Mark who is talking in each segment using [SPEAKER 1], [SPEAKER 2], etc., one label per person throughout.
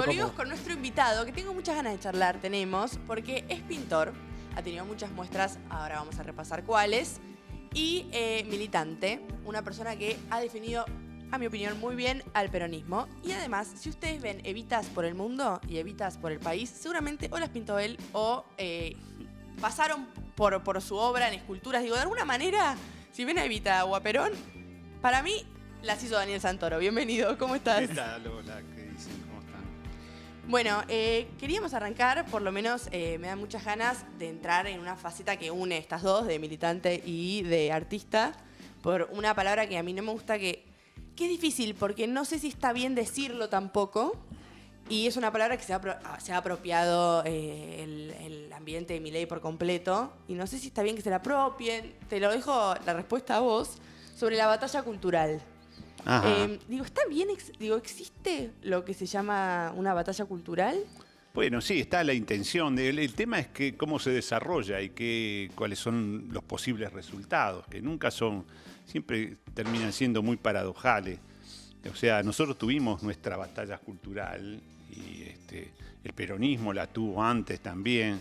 [SPEAKER 1] Volvimos con nuestro invitado, que tengo muchas ganas de charlar, porque es pintor, ha tenido muchas muestras, ahora vamos a repasar cuáles, y militante, una persona que ha definido, a mi opinión, muy bien al peronismo. Y además, si ustedes ven Evitas por el mundo y Evitas por el país, seguramente o las pintó él o pasaron por su obra en esculturas. Digo, de alguna manera, si ven a Evita o a Perón, para mí las hizo Daniel Santoro. Bienvenido, ¿cómo estás?
[SPEAKER 2] ¿Qué tal? Hola, ¿qué dicen? ¿Cómo están?
[SPEAKER 1] Bueno, queríamos arrancar, por lo menos me dan muchas ganas de entrar en una faceta que une estas dos, de militante y de artista, por una palabra que a mí no me gusta, que es difícil, porque no sé si está bien decirlo tampoco, y es una palabra que se ha apropiado el ambiente de Milei por completo, y no sé si está bien que se la apropien. Te lo dejo la respuesta a vos, sobre la batalla cultural. Digo, ¿está bien? ¿Existe lo que se llama una batalla cultural?
[SPEAKER 2] Bueno, sí, está la intención. El tema es que cómo se desarrolla y cuáles son los posibles resultados, que nunca son, siempre terminan siendo muy paradojales. O sea, nosotros tuvimos nuestra batalla cultural y el peronismo la tuvo antes también.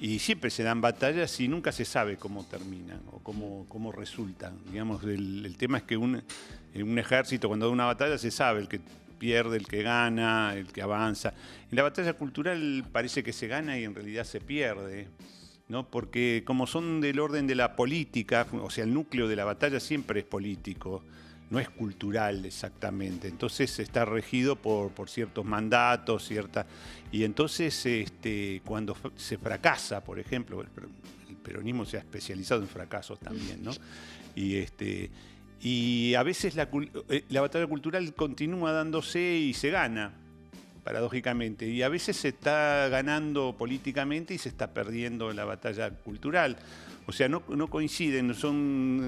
[SPEAKER 2] Y siempre se dan batallas y nunca se sabe cómo terminan o cómo resultan. Digamos, el tema es que en un ejército, cuando da una batalla, se sabe el que pierde, el que gana, el que avanza. En la batalla cultural parece que se gana y en realidad se pierde, ¿no? Porque como son del orden de la política, o sea, el núcleo de la batalla siempre es político, no es cultural exactamente. Entonces está regido por ciertos mandatos, y entonces cuando se fracasa, por ejemplo, el peronismo se ha especializado en fracasos también, ¿no? Y a veces la batalla cultural continúa dándose y se gana, paradójicamente, y a veces se está ganando políticamente y se está perdiendo la batalla cultural. O sea, no coinciden,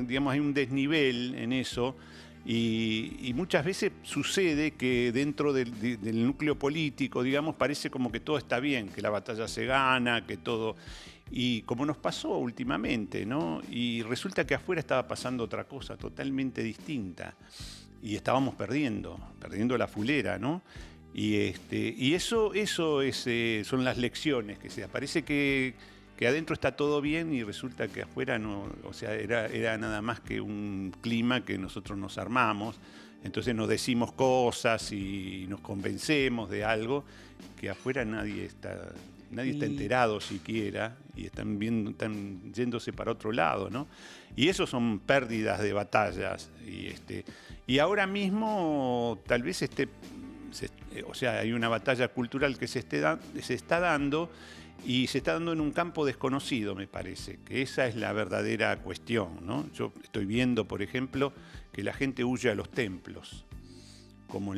[SPEAKER 2] digamos, hay un desnivel en eso. Y muchas veces sucede que dentro del núcleo político, digamos, parece como que todo está bien, que la batalla se gana, que todo... Y como nos pasó últimamente, ¿no? Y resulta que afuera estaba pasando otra cosa totalmente distinta. Y estábamos perdiendo la fulera, ¿no? Y eso son las lecciones que se da. Parece que adentro está todo bien y resulta que afuera no, o sea, era nada más que un clima que nosotros nos armamos. Entonces nos decimos cosas y nos convencemos de algo que afuera nadie está enterado siquiera y están yéndose para otro lado, ¿no? Y eso son pérdidas de batallas. Y ahora mismo tal vez o sea, hay una batalla cultural que se está dando. Y se está dando en un campo desconocido, me parece, que esa es la verdadera cuestión, ¿no? Yo estoy viendo, por ejemplo, que la gente huye a los templos, como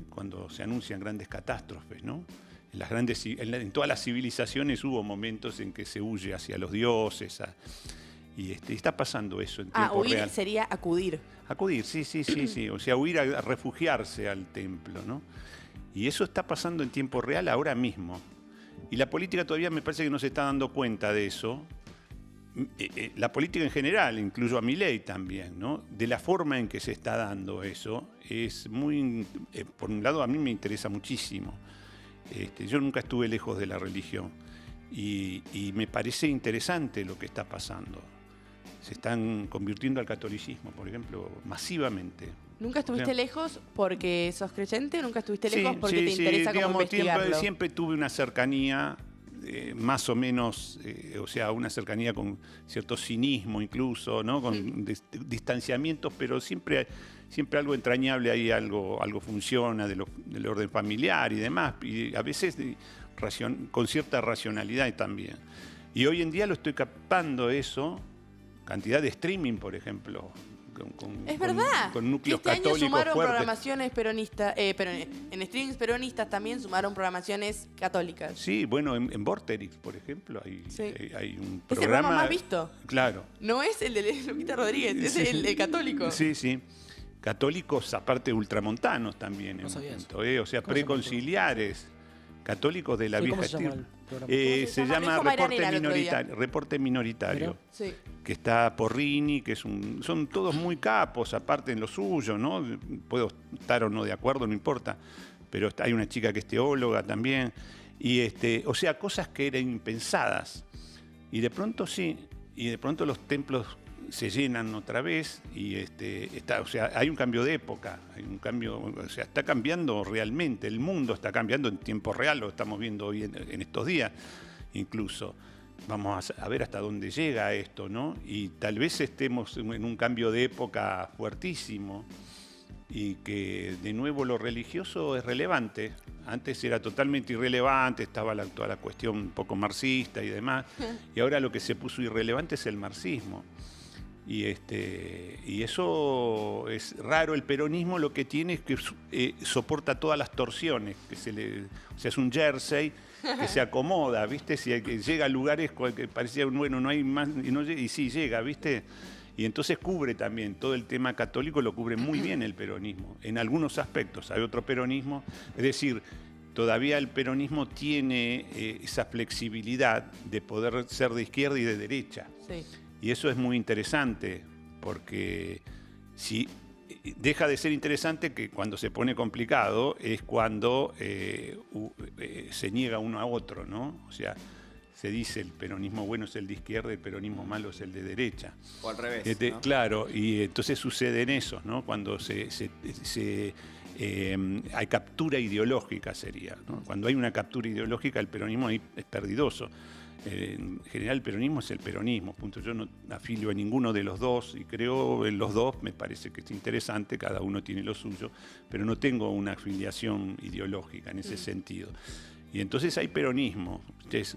[SPEAKER 2] cuando se anuncian grandes catástrofes, ¿no? En todas las civilizaciones hubo momentos en que se huye hacia los dioses, y está pasando eso en tiempo real.
[SPEAKER 1] Huir sería acudir.
[SPEAKER 2] Acudir, sí. O sea, huir a refugiarse al templo, ¿no? Y eso está pasando en tiempo real ahora mismo. Y la política todavía me parece que no se está dando cuenta de eso. La política en general, incluyo a Milei también, ¿no? De la forma en que se está dando eso, es muy... por un lado, a mí me interesa muchísimo. Yo nunca estuve lejos de la religión. Y me parece interesante lo que está pasando. Se están convirtiendo al catolicismo, por ejemplo, masivamente.
[SPEAKER 1] ¿Nunca estuviste lejos porque sos creyente o nunca estuviste lejos porque te interesa como investigarlo?
[SPEAKER 2] Siempre tuve una cercanía, más o menos, o sea, una cercanía con cierto cinismo incluso, ¿no? Con distanciamientos, pero siempre algo entrañable ahí, algo funciona del orden familiar y demás, y a veces con cierta racionalidad también. Y hoy en día lo estoy captando eso, cantidad de streaming, por ejemplo.
[SPEAKER 1] Es verdad.
[SPEAKER 2] Con núcleos
[SPEAKER 1] este
[SPEAKER 2] católicos
[SPEAKER 1] año sumaron
[SPEAKER 2] fuertes.
[SPEAKER 1] Programaciones peronistas, pero en streamings peronistas también sumaron programaciones católicas.
[SPEAKER 2] Sí, bueno, en Vorterix, por ejemplo, hay un programa...
[SPEAKER 1] Es el programa más visto.
[SPEAKER 2] Claro.
[SPEAKER 1] No es el de Lupita Rodríguez, es el católico.
[SPEAKER 2] Sí. Católicos, aparte ultramontanos también, en un punto, o sea, preconciliares, católicos de la vieja estirpe. Se llama Reporte Minoritario,
[SPEAKER 1] sí.
[SPEAKER 2] Que está Porrini, que son todos muy capos, aparte en lo suyo, ¿no? Puedo estar o no de acuerdo, no importa, pero hay una chica que es teóloga también. Y o sea, cosas que eran impensadas. Y de pronto sí, y de pronto los templos se llenan otra vez y o sea, hay un cambio de época, hay un cambio, o sea, está cambiando realmente, el mundo está cambiando en tiempo real, lo estamos viendo hoy en estos días incluso. Vamos a ver hasta dónde llega esto, ¿no? Y tal vez estemos en un cambio de época fuertísimo y que de nuevo lo religioso es relevante. Antes era totalmente irrelevante, estaba toda la cuestión un poco marxista y demás, y ahora lo que se puso irrelevante es el marxismo. Y eso es raro. El peronismo lo que tiene es que soporta todas las torsiones, o sea, es un jersey que se acomoda, ¿viste? Si llega a lugares que parecía, bueno, no hay más, y sí llega, ¿viste? Y entonces cubre también, todo el tema católico lo cubre muy bien el peronismo, en algunos aspectos. Hay otro peronismo, es decir, todavía el peronismo tiene esa flexibilidad de poder ser de izquierda y de derecha.
[SPEAKER 1] Sí.
[SPEAKER 2] Y eso es muy interesante, porque si deja de ser interesante, que cuando se pone complicado es cuando se niega uno a otro, ¿no? O sea, se dice el peronismo bueno es el de izquierda, el peronismo malo es el de derecha.
[SPEAKER 3] O al revés, ¿no?
[SPEAKER 2] Claro, y entonces sucede en eso, ¿no? Cuando hay captura ideológica sería, ¿no? Cuando hay una captura ideológica, el peronismo ahí es perdidoso. En general el peronismo es el peronismo, punto. Yo no afilio a ninguno de los dos y creo en los dos, me parece que es interesante, cada uno tiene lo suyo, pero no tengo una afiliación ideológica en ese sentido. Y entonces hay peronismo,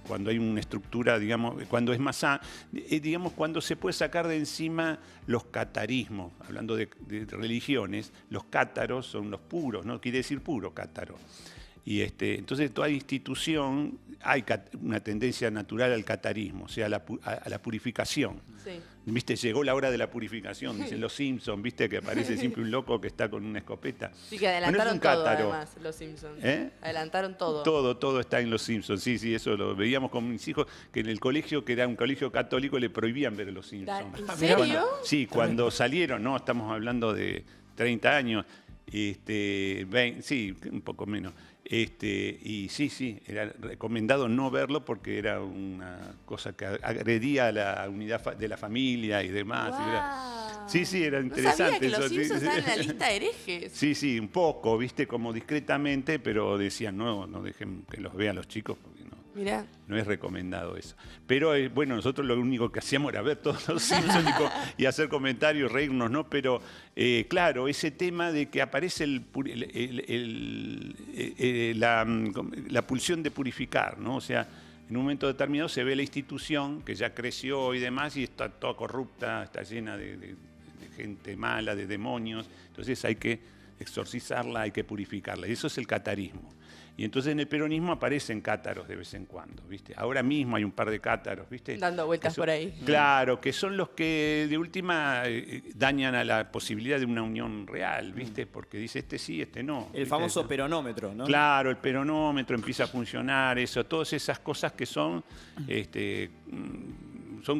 [SPEAKER 2] cuando hay una estructura, digamos, cuando es más, digamos, cuando se puede sacar de encima los catarismos, hablando de religiones, los cátaros son los puros, no quiere decir puro cátaro. Y entonces toda institución hay una tendencia natural al catarismo, o sea, a la purificación.
[SPEAKER 1] Sí.
[SPEAKER 2] ¿Viste? Llegó la hora de la purificación, dicen los Simpsons, ¿viste? Que aparece siempre un loco que está con una escopeta.
[SPEAKER 1] Sí, que adelantaron todo, además, los Simpsons. Adelantaron todo.
[SPEAKER 2] Todo está en los Simpsons, sí, eso lo veíamos con mis hijos, que en el colegio, que era un colegio católico, le prohibían ver los Simpsons.
[SPEAKER 1] ¿En serio?
[SPEAKER 2] Cuando salieron, no, estamos hablando de 30 años, 20, sí, un poco menos. Y sí, era recomendado no verlo porque era una cosa que agredía a la unidad de la familia y demás.
[SPEAKER 1] Wow.
[SPEAKER 2] Sí, era interesante.
[SPEAKER 1] No sabía que
[SPEAKER 2] eso,
[SPEAKER 1] los Simpsons
[SPEAKER 2] sí.
[SPEAKER 1] estaban en la lista de herejes.
[SPEAKER 2] Sí, un poco, viste, como discretamente, pero decían, no dejen que los vean los chicos porque
[SPEAKER 1] Mirá.
[SPEAKER 2] no es recomendado eso. Pero bueno, nosotros lo único que hacíamos era ver todos los Simpsons y hacer comentarios, reírnos, ¿no? Pero claro, ese tema de que aparece la pulsión de purificar, ¿no? O sea, en un momento determinado se ve la institución que ya creció y demás y está toda corrupta, está llena de gente mala, de demonios. Entonces hay que exorcizarla, hay que purificarla. Y eso es el catarismo. Y entonces en el peronismo aparecen cátaros de vez en cuando, ¿viste? Ahora mismo hay un par de cátaros, ¿viste?
[SPEAKER 1] Dando vueltas por ahí.
[SPEAKER 2] Claro, que son los que de última dañan a la posibilidad de una unión real, ¿viste? Porque dice sí, no.
[SPEAKER 3] El famoso peronómetro, ¿no?
[SPEAKER 2] Claro, el peronómetro empieza a funcionar, eso, todas esas cosas que son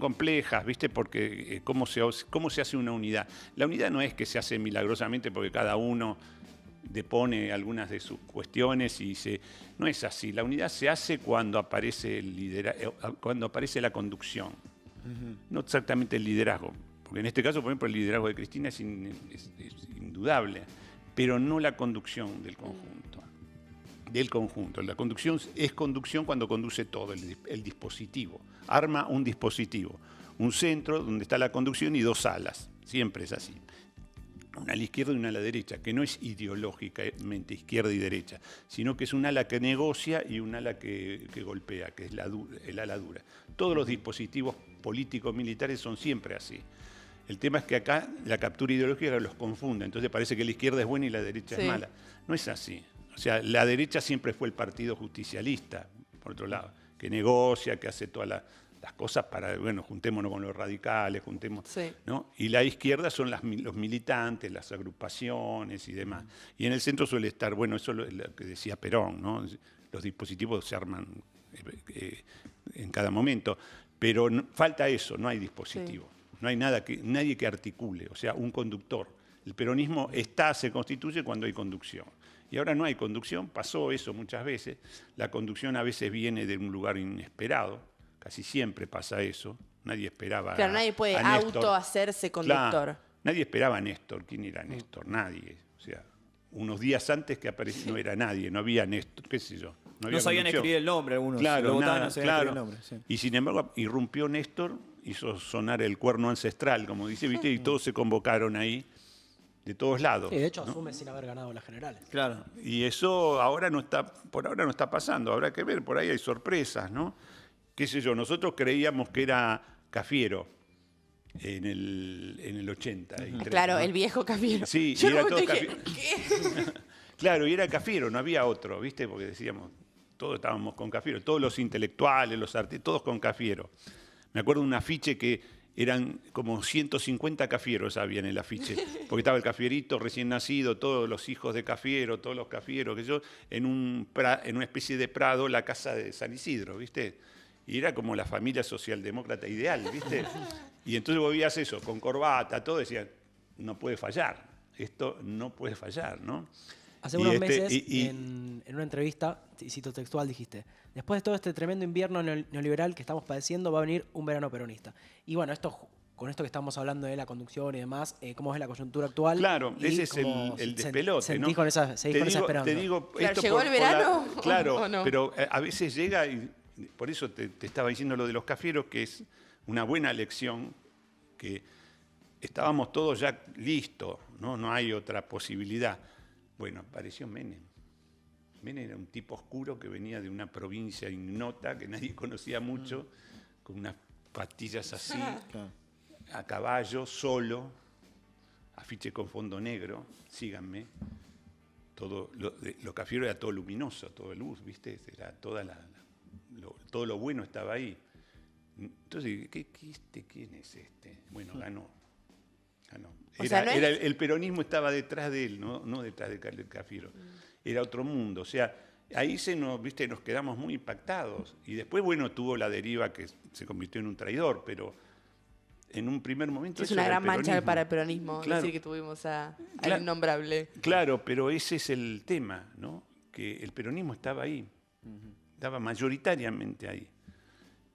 [SPEAKER 2] complejas, ¿viste? Porque cómo se hace una unidad. La unidad no es que se hace milagrosamente porque cada uno depone algunas de sus cuestiones no es así. La unidad se hace cuando aparece cuando aparece la conducción, no exactamente el liderazgo, porque en este caso, por ejemplo, el liderazgo de Cristina es indudable, pero no la conducción del conjunto. La conducción es conducción cuando conduce todo, el dispositivo. Arma un dispositivo, un centro donde está la conducción y dos alas, siempre es así. Una a la izquierda y una a la derecha, que no es ideológicamente izquierda y derecha, sino que es un ala que negocia y un ala que golpea, que es el ala dura. Todos los dispositivos políticos militares son siempre así. El tema es que acá la captura ideológica los confunde, entonces parece que la izquierda es buena y la derecha es mala. No es así. O sea, la derecha siempre fue el partido justicialista, por otro lado, que negocia, que hace todas las cosas para, bueno, juntémonos con los radicales, ¿no? Y la izquierda son los militantes, las agrupaciones y demás. Y en el centro suele estar, bueno, eso es lo que decía Perón, ¿no? Los dispositivos se arman en cada momento, pero falta eso, no hay dispositivo, no hay nadie que articule, o sea, un conductor. El peronismo se constituye cuando hay conducción. Y ahora no hay conducción, pasó eso muchas veces. La conducción a veces viene de un lugar inesperado, casi siempre pasa eso. Nadie esperaba
[SPEAKER 1] Claro, nadie puede
[SPEAKER 2] a Néstor.
[SPEAKER 1] autohacerse conductor.
[SPEAKER 2] Claro, nadie esperaba a Néstor. ¿Quién era Néstor? Nadie. O sea, unos días antes que apareció no era nadie, no había Néstor, qué sé yo. No, había
[SPEAKER 3] No sabían
[SPEAKER 2] conducción.
[SPEAKER 3] escribir el nombre algunos.
[SPEAKER 2] Claro,
[SPEAKER 3] Lo votaban,
[SPEAKER 2] nada,
[SPEAKER 3] no sabían
[SPEAKER 2] claro.
[SPEAKER 3] escribir el nombre. Sí.
[SPEAKER 2] Y sin embargo, irrumpió Néstor, hizo sonar el cuerno ancestral, como dice, ¿viste? Y todos se convocaron ahí, de todos lados.
[SPEAKER 4] Sí, de hecho
[SPEAKER 2] ¿no?
[SPEAKER 4] asume sin haber ganado las generales.
[SPEAKER 3] Claro.
[SPEAKER 2] Y eso ahora no está, por ahora no está pasando, habrá que ver, por ahí hay sorpresas, ¿no? Qué sé yo, nosotros creíamos que era Cafiero en el 83.
[SPEAKER 1] Claro,
[SPEAKER 2] ¿no?
[SPEAKER 1] el viejo Cafiero.
[SPEAKER 2] Sí,
[SPEAKER 1] Yo
[SPEAKER 2] y era
[SPEAKER 1] en un
[SPEAKER 2] todo
[SPEAKER 1] momento dije, ¿qué?
[SPEAKER 2] Claro, y era Cafiero, no había otro, ¿viste? Porque decíamos, todos estábamos con Cafiero, todos los intelectuales, los artistas, todos con Cafiero. Me acuerdo de un afiche que eran como 150 Cafieros había en el afiche, porque estaba el Cafierito recién nacido, todos los hijos de Cafiero, todos los Cafieros, que yo, en una especie de prado, la casa de San Isidro, ¿viste? Y era como la familia socialdemócrata ideal, ¿viste? Y entonces vos veías eso, con corbata, todo, decían, no puede fallar, esto no puede fallar, ¿no?
[SPEAKER 4] Hace
[SPEAKER 2] Y
[SPEAKER 4] unos meses,
[SPEAKER 2] y-
[SPEAKER 4] en una entrevista, y cito textual, dijiste: después de todo este tremendo invierno neoliberal que estamos padeciendo, va a venir un verano peronista. Y bueno, con esto que estamos hablando de la conducción y demás, ¿cómo es la coyuntura actual?
[SPEAKER 2] Claro,
[SPEAKER 4] Y
[SPEAKER 2] ese es
[SPEAKER 4] cómo
[SPEAKER 2] el despelote,
[SPEAKER 4] seguís
[SPEAKER 2] ¿no?
[SPEAKER 4] con esa esperanza.
[SPEAKER 2] Te digo,
[SPEAKER 1] Claro,
[SPEAKER 2] esto
[SPEAKER 1] ¿llegó el verano
[SPEAKER 2] claro,
[SPEAKER 1] o no?
[SPEAKER 2] pero a veces llega, y por eso te estaba diciendo lo de los Cafieros, que es una buena lección, que estábamos todos ya listos, ¿no? No hay otra posibilidad. Bueno, apareció Menem. Menem era un tipo oscuro que venía de una provincia ignota, que nadie conocía mucho, con unas pastillas así,
[SPEAKER 3] Claro.
[SPEAKER 2] a caballo, solo, afiche con fondo negro, síganme. Todo lo Cafiero era todo luminoso, todo luz, ¿viste? Era todo lo bueno estaba ahí. Entonces, ¿quién es este? Bueno, ganó.
[SPEAKER 1] O sea, no es-
[SPEAKER 2] El peronismo estaba detrás de él, no detrás de Cafiero. Era otro mundo. O sea, ahí nos quedamos muy impactados. Y después, bueno, tuvo la deriva que se convirtió en un traidor, pero en un primer momento...
[SPEAKER 1] Es
[SPEAKER 2] eso
[SPEAKER 1] una
[SPEAKER 2] era el
[SPEAKER 1] gran mancha
[SPEAKER 2] peronismo.
[SPEAKER 1] para el peronismo,
[SPEAKER 2] Claro.
[SPEAKER 1] decir que tuvimos al
[SPEAKER 2] Claro.
[SPEAKER 1] innombrable.
[SPEAKER 2] Claro, pero ese es el tema, ¿no? Que el peronismo estaba ahí, estaba mayoritariamente ahí.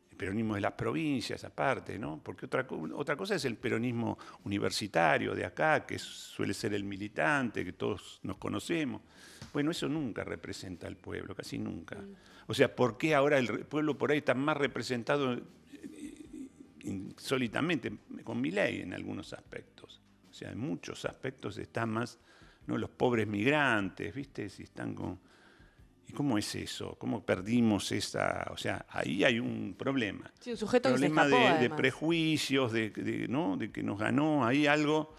[SPEAKER 2] El peronismo de las provincias, aparte, ¿no? Porque otra cosa es el peronismo universitario de acá, que suele ser el militante, que todos nos conocemos. Bueno, eso nunca representa al pueblo, casi nunca. O sea, ¿por qué ahora el pueblo por ahí está más representado insólitamente con Milei en algunos aspectos? O sea, en muchos aspectos están más, ¿no? Los pobres migrantes, ¿viste? Si están con... ¿Y cómo es eso? ¿Cómo perdimos esa...? O sea, ahí hay un problema.
[SPEAKER 1] Sí, un sujeto que se
[SPEAKER 2] Problema
[SPEAKER 1] escapó,
[SPEAKER 2] de
[SPEAKER 1] además.
[SPEAKER 2] prejuicios, ¿no? De que nos ganó, hay algo...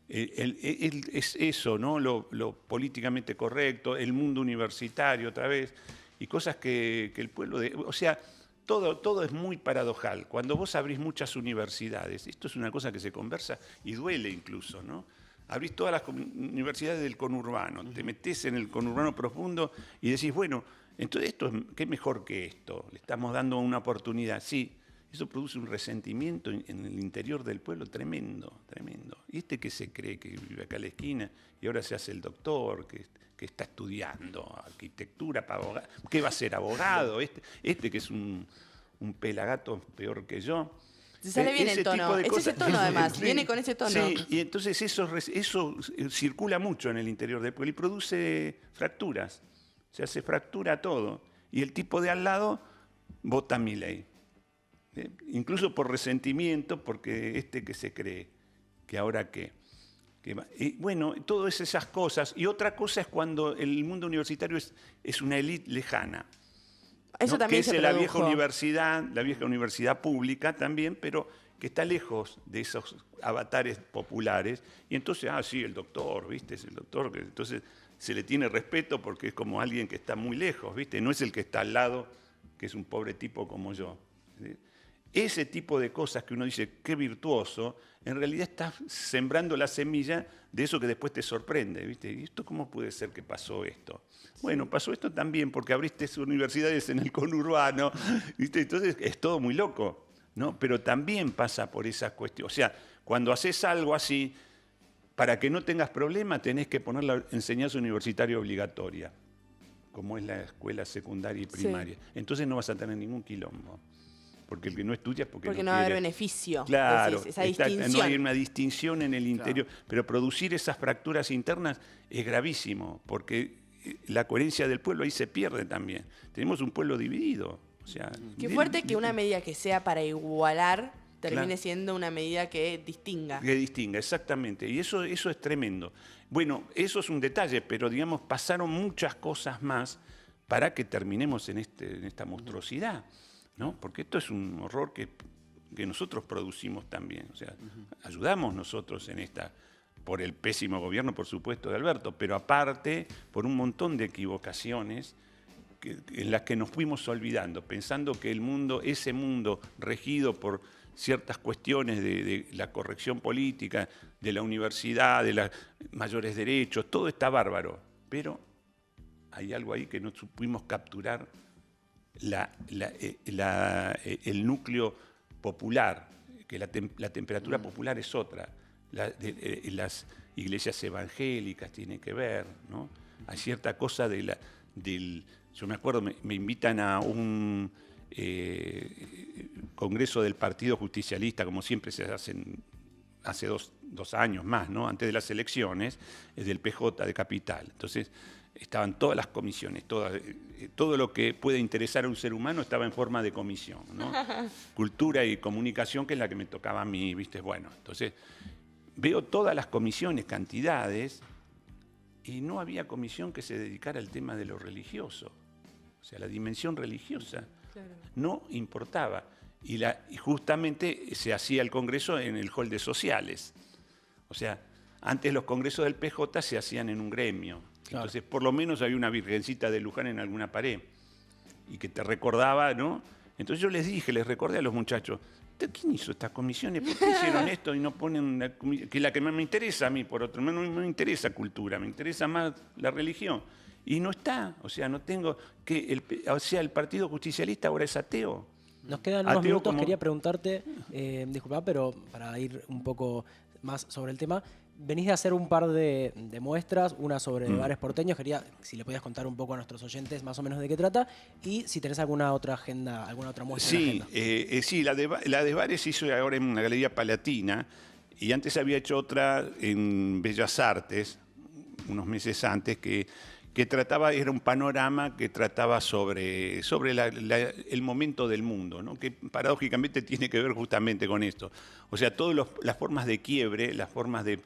[SPEAKER 2] es eso, ¿no? Lo políticamente correcto, el mundo universitario otra vez, y cosas que el pueblo... o sea, todo es muy paradojal. Cuando vos abrís muchas universidades, esto es una cosa que se conversa y duele incluso, ¿no? Abrís todas las universidades del conurbano, te metés en el conurbano profundo y decís, bueno, entonces ¿qué mejor que esto? Le estamos dando una oportunidad. Sí, eso produce un resentimiento en el interior del pueblo tremendo, tremendo. Y que se cree que vive acá a la esquina y ahora se hace el doctor, que está estudiando arquitectura para abogado. ¿Qué va a ser abogado? Que es un pelagato peor que yo.
[SPEAKER 1] Se sale bien el tono. Es ese tono, además.
[SPEAKER 2] Sí,
[SPEAKER 1] Viene con ese tono.
[SPEAKER 2] Sí, y entonces eso circula mucho en el interior del pueblo y produce fracturas. Se hace fractura todo. Y el tipo de al lado vota a Milei. Incluso por resentimiento, porque que se cree que ahora qué. Y bueno, todas esas cosas. Y otra cosa es cuando el mundo universitario es una élite lejana.
[SPEAKER 1] Eso
[SPEAKER 2] ¿no?
[SPEAKER 1] también
[SPEAKER 2] Que
[SPEAKER 1] se
[SPEAKER 2] es la vieja
[SPEAKER 1] produjo.
[SPEAKER 2] universidad pública también, pero que está lejos de esos avatares populares. Y entonces, sí, el doctor, ¿viste? Es el doctor. Entonces se le tiene respeto porque es como alguien que está muy lejos, ¿viste? No es el que está al lado, que es un pobre tipo como yo. ¿Sí? Ese tipo de cosas que uno dice, qué virtuoso, en realidad está sembrando la semilla de eso que después te sorprende, ¿viste? ¿Y esto cómo puede ser que pasó esto? Bueno, pasó esto también porque abriste universidades en el conurbano, ¿viste? Entonces es todo muy loco, ¿no? Pero también pasa por esa cuestión. O sea, cuando haces algo así, para que no tengas problema tenés que poner la enseñanza universitaria obligatoria, como es la escuela secundaria y primaria. Sí. Entonces no vas a tener ningún quilombo. Porque el que no estudia es porque
[SPEAKER 1] no va a haber beneficio.
[SPEAKER 2] Claro,
[SPEAKER 1] esa distinción.
[SPEAKER 2] No hay una distinción en el interior. Claro. Pero producir esas fracturas internas es gravísimo, porque la coherencia del pueblo ahí se pierde también. Tenemos un pueblo dividido. O sea,
[SPEAKER 1] qué fuerte que una medida que sea para igualar termine siendo una medida que distinga.
[SPEAKER 2] Que distinga, exactamente. Y eso es tremendo. Bueno, eso es un detalle, pero digamos, pasaron muchas cosas más para que terminemos en esta monstruosidad, ¿no? Porque esto es un horror que nosotros producimos también. O sea, ayudamos nosotros en esta, por el pésimo gobierno, por supuesto, de Alberto, pero aparte por un montón de equivocaciones en las que nos fuimos olvidando, pensando que el mundo, ese mundo regido por ciertas cuestiones de la corrección política, de la universidad, de los mayores derechos, todo está bárbaro, pero hay algo ahí que no supimos capturar, el núcleo popular, que la temperatura popular es otra. Las iglesias evangélicas tienen que ver, ¿no? Hay cierta cosa yo me acuerdo, me invitan a un congreso del Partido Justicialista, como siempre se hacen hace dos años más, ¿no? Antes de las elecciones, es del PJ de Capital. Entonces, estaban todas las comisiones, todo lo que puede interesar a un ser humano estaba en forma de comisión, ¿no? Cultura y comunicación, que es la que me tocaba a mí, ¿viste? Bueno, entonces veo todas las comisiones, cantidades, y no había comisión que se dedicara al tema de lo religioso. O sea, la dimensión religiosa no importaba. Y justamente se hacía el congreso en el hall de sociales. O sea, antes los congresos del PJ se hacían en un gremio. Claro. Entonces, por lo menos había una virgencita de Luján en alguna pared y que te recordaba, ¿no? Entonces yo les recordé a los muchachos, ¿quién hizo estas comisiones? ¿Por qué hicieron esto y no ponen que la que más me interesa a mí, por otro? No me interesa cultura, me interesa más la religión. Y no está, o sea, no tengo el Partido Justicialista ahora es ateo.
[SPEAKER 4] Nos quedan unos minutos, quería preguntarte, disculpa, pero para ir un poco más sobre el tema, venís de hacer un par de muestras, una sobre bares porteños, quería si le podías contar un poco a nuestros oyentes más o menos de qué trata, y si tenés alguna otra agenda, alguna otra muestra.
[SPEAKER 2] Sí, sí, la de bares se hizo ahora en una galería palatina, y antes había hecho otra en Bellas Artes, unos meses antes, que era un panorama que trataba sobre el momento del mundo, ¿no? Que paradójicamente tiene que ver justamente con esto. O sea, todas las formas de quiebre, las formas de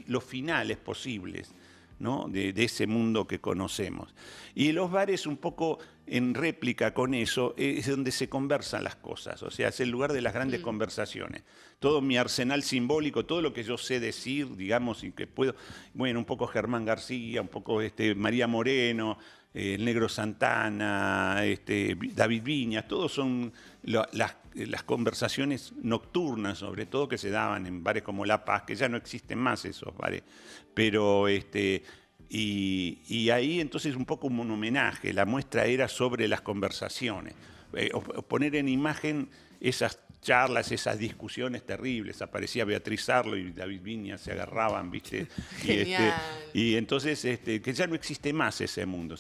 [SPEAKER 2] los finales posibles, ¿no? de ese mundo que conocemos. Y los bares, un poco en réplica con eso, es donde se conversan las cosas, o sea, es el lugar de las grandes conversaciones. Todo mi arsenal simbólico, todo lo que yo sé decir, digamos, y que puedo, bueno, un poco Germán García, un poco María Moreno, el Negro Santana, David Viñas, todos son las conversaciones nocturnas, sobre todo, que se daban en bares como La Paz, que ya no existen más esos bares, pero y ahí entonces un poco un homenaje, la muestra era sobre las conversaciones, poner en imagen esas charlas, esas discusiones terribles. Aparecía Beatriz Arlo y David Viñas, se agarraban, ¿viste? Y entonces, que ya no existe más ese mundo.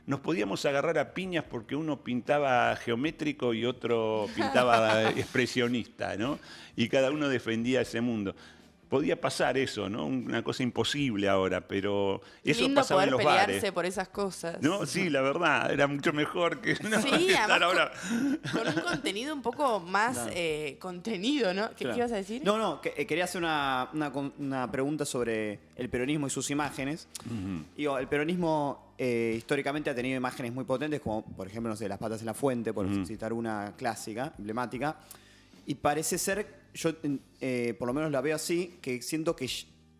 [SPEAKER 2] Nos podíamos agarrar a piñas porque uno pintaba geométrico y otro pintaba expresionista, ¿no? Y cada uno defendía ese mundo. Podía pasar eso, ¿no? Una cosa imposible ahora, pero eso pasaba en los bares.
[SPEAKER 1] Lindo poder pelearse por esas cosas.
[SPEAKER 2] No, sí, la verdad, era mucho mejor que estar ahora.
[SPEAKER 1] Con un contenido un poco más contenido, ¿no? ¿Qué ibas a decir?
[SPEAKER 3] No, quería hacer una pregunta sobre el peronismo y sus imágenes. Digo, el peronismo históricamente ha tenido imágenes muy potentes, como por ejemplo, no sé, las patas en la fuente, por citar una clásica, emblemática. Y parece ser, yo por lo menos la veo así, que siento que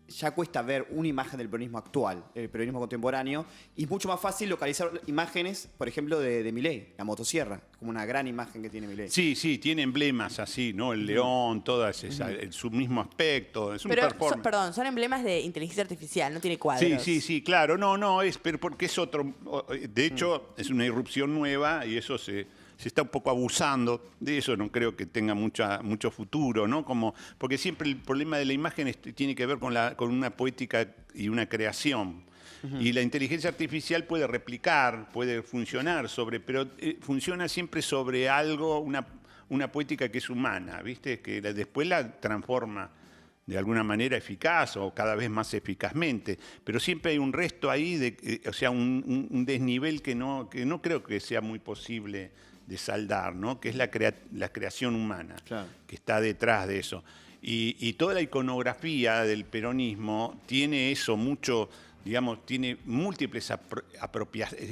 [SPEAKER 3] ya cuesta ver una imagen del peronismo actual, el peronismo contemporáneo, y es mucho más fácil localizar imágenes, por ejemplo, de Milei, la motosierra, como una gran imagen que tiene Milei.
[SPEAKER 2] Sí, tiene emblemas así, ¿no? El león, todas esas, su mismo aspecto, es un performance.
[SPEAKER 1] Perdón, son emblemas de inteligencia artificial, no tiene cuadros.
[SPEAKER 2] Sí, claro, no, pero porque es otro, de hecho, es una irrupción nueva y eso se está un poco abusando de eso, no creo que tenga mucho futuro, ¿no? Porque siempre el problema de la imagen tiene que ver con una poética y una creación. Y la inteligencia artificial puede replicar, puede funcionar pero funciona siempre sobre algo, una poética que es humana, ¿viste? Que después la transforma de alguna manera eficaz o cada vez más eficazmente. Pero siempre hay un resto ahí, o sea, un desnivel que no creo que sea muy posible de saldar, ¿no? Que es la creación humana,
[SPEAKER 3] Claro.
[SPEAKER 2] que está detrás de eso. Y toda la iconografía del peronismo tiene eso mucho, digamos, tiene múltiples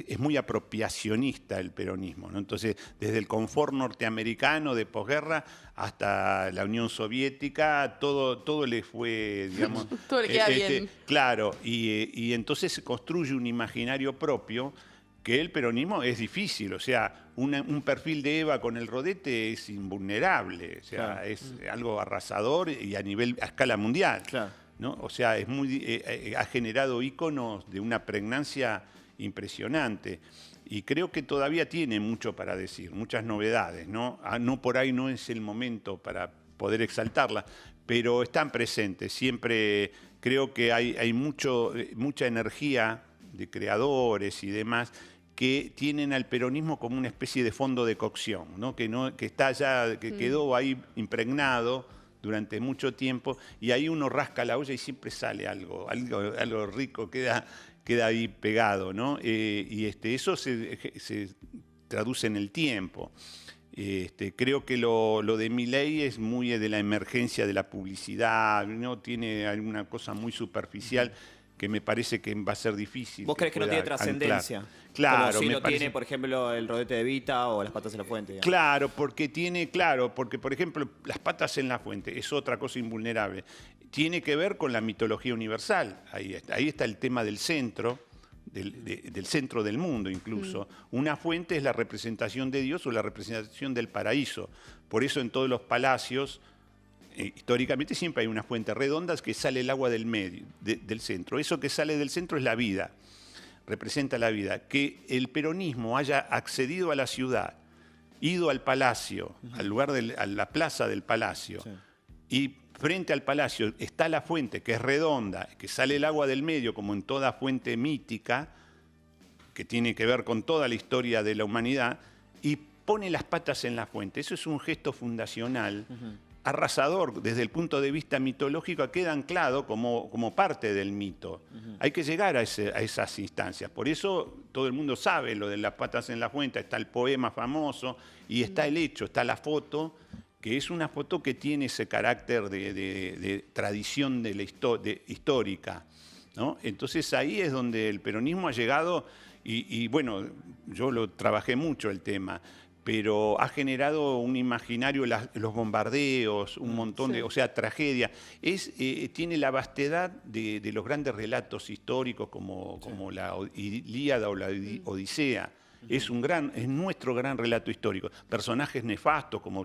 [SPEAKER 2] es muy apropiacionista el peronismo, ¿no? Entonces, desde el confort norteamericano de posguerra hasta la Unión Soviética, todo le fue, digamos...
[SPEAKER 1] Todo le queda bien.
[SPEAKER 2] Claro, y entonces se construye un imaginario propio que el peronismo es difícil, o sea, un perfil de Eva con el rodete es invulnerable, o sea,
[SPEAKER 3] Claro.
[SPEAKER 2] es algo arrasador y a escala mundial.
[SPEAKER 3] Claro.
[SPEAKER 2] ¿No? O sea, ha generado íconos de una pregnancia impresionante. Y creo que todavía tiene mucho para decir, muchas novedades, ¿no? No por ahí no es el momento para poder exaltarla, pero están presentes. Siempre creo que hay mucha energía de creadores y demás que tienen al peronismo como una especie de fondo de cocción, ¿no? Que está ya, que quedó ahí impregnado durante mucho tiempo, y ahí uno rasca la olla y siempre sale algo rico, queda ahí pegado, ¿no? Y eso se traduce en el tiempo. Creo que lo de Milei es muy de la emergencia de la publicidad, ¿no? Tiene alguna cosa muy superficial que me parece que va a ser difícil.
[SPEAKER 3] ¿Vos crees que no tiene
[SPEAKER 2] pueda
[SPEAKER 3] trascendencia?
[SPEAKER 2] anclar. Claro,
[SPEAKER 3] como si
[SPEAKER 2] me
[SPEAKER 3] lo
[SPEAKER 2] parece...
[SPEAKER 3] tiene, por ejemplo, el rodete de Evita o las patas en la fuente. Digamos.
[SPEAKER 2] Claro, porque por ejemplo, las patas en la fuente es otra cosa invulnerable. Tiene que ver con la mitología universal. Ahí está el tema del centro, del centro del mundo incluso. Una fuente es la representación de Dios o la representación del paraíso. Por eso en todos los palacios, históricamente siempre hay una fuente redonda que sale el agua del medio, del centro. Eso que sale del centro es la vida. Representa la vida. Que el peronismo haya accedido a la ciudad, ido al palacio, al lugar a la plaza del palacio,
[SPEAKER 3] Sí.
[SPEAKER 2] y frente al palacio está la fuente que es redonda, que sale el agua del medio, como en toda fuente mítica, que tiene que ver con toda la historia de la humanidad, y pone las patas en la fuente. Eso es un gesto fundacional, arrasador desde el punto de vista mitológico, queda anclado como parte del mito. Hay que llegar a esas instancias. Por eso todo el mundo sabe lo de las patas en la fuente, está el poema famoso y está el hecho, está la foto, que es una foto que tiene ese carácter de tradición histórica, ¿no? Entonces ahí es donde el peronismo ha llegado y bueno, yo lo trabajé mucho el tema, pero ha generado un imaginario, los bombardeos, un montón de, o sea, tragedia. Tiene la vastedad de los grandes relatos históricos como la Ilíada o la Odisea. Es nuestro gran relato histórico. Personajes nefastos como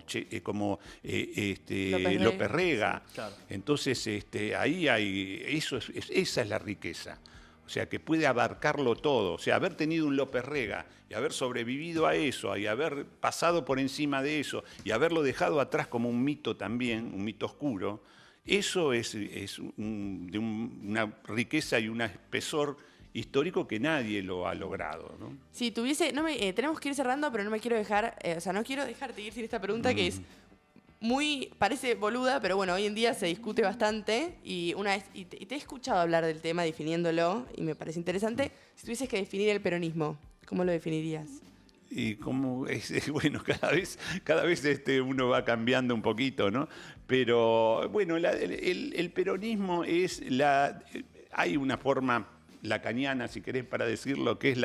[SPEAKER 2] López Rega.
[SPEAKER 3] Sí, claro.
[SPEAKER 2] Entonces, ahí esa es la riqueza. O sea, que puede abarcarlo todo. O sea, haber tenido un López Rega y haber sobrevivido a eso, y haber pasado por encima de eso, y haberlo dejado atrás como un mito también, un mito oscuro, eso es de una riqueza y un espesor histórico que nadie lo ha logrado, ¿no?
[SPEAKER 1] Si tuviese, tenemos que ir cerrando, pero no me quiero dejar, no quiero dejarte ir sin esta pregunta que es parece boluda, pero bueno, hoy en día se discute bastante y te he escuchado hablar del tema definiéndolo y me parece interesante. Si tuvieses que definir el peronismo, ¿cómo lo definirías?
[SPEAKER 2] Y como bueno, cada vez uno va cambiando un poquito, ¿no? Pero bueno, el peronismo hay una forma lacaniana, si querés, para decirlo, que es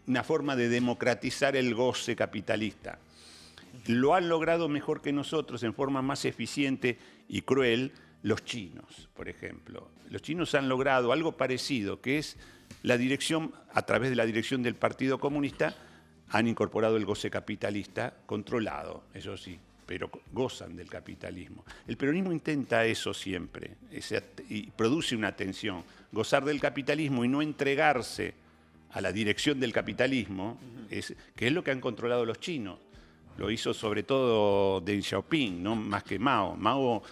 [SPEAKER 2] una forma de democratizar el goce capitalista. Lo han logrado mejor que nosotros, en forma más eficiente y cruel, los chinos, por ejemplo. Los chinos han logrado algo parecido, que es la dirección, a través de la dirección del Partido Comunista, han incorporado el goce capitalista controlado, eso sí, pero gozan del capitalismo. El peronismo intenta eso siempre, y produce una tensión. Gozar del capitalismo y no entregarse a la dirección del capitalismo, que es lo que han controlado los chinos. Lo hizo sobre todo Deng Xiaoping, no más que Mao. Mao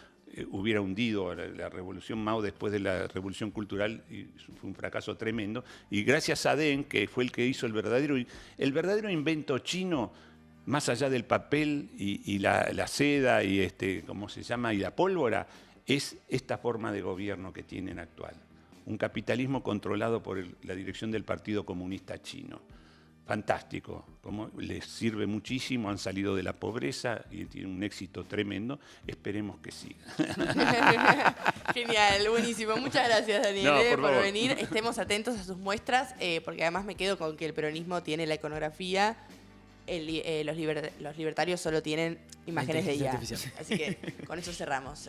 [SPEAKER 2] hubiera hundido la revolución Mao después de la revolución cultural y fue un fracaso tremendo. Y gracias a Deng, que fue el que hizo el verdadero invento chino, más allá del papel y la seda y ¿cómo se llama? Y la pólvora, es esta forma de gobierno que tienen actual. Un capitalismo controlado por la dirección del Partido Comunista Chino. Fantástico, como les sirve muchísimo, han salido de la pobreza y tienen un éxito tremendo. Esperemos que siga.
[SPEAKER 1] Genial, buenísimo. Muchas gracias, Daniel,
[SPEAKER 2] No,
[SPEAKER 1] por
[SPEAKER 2] favor.
[SPEAKER 1] venir. Estemos atentos a sus muestras, porque además me quedo con que el peronismo tiene la iconografía. Los libertarios solo tienen imágenes de IA.
[SPEAKER 4] Inteligencia artificial.
[SPEAKER 1] Así que con eso cerramos.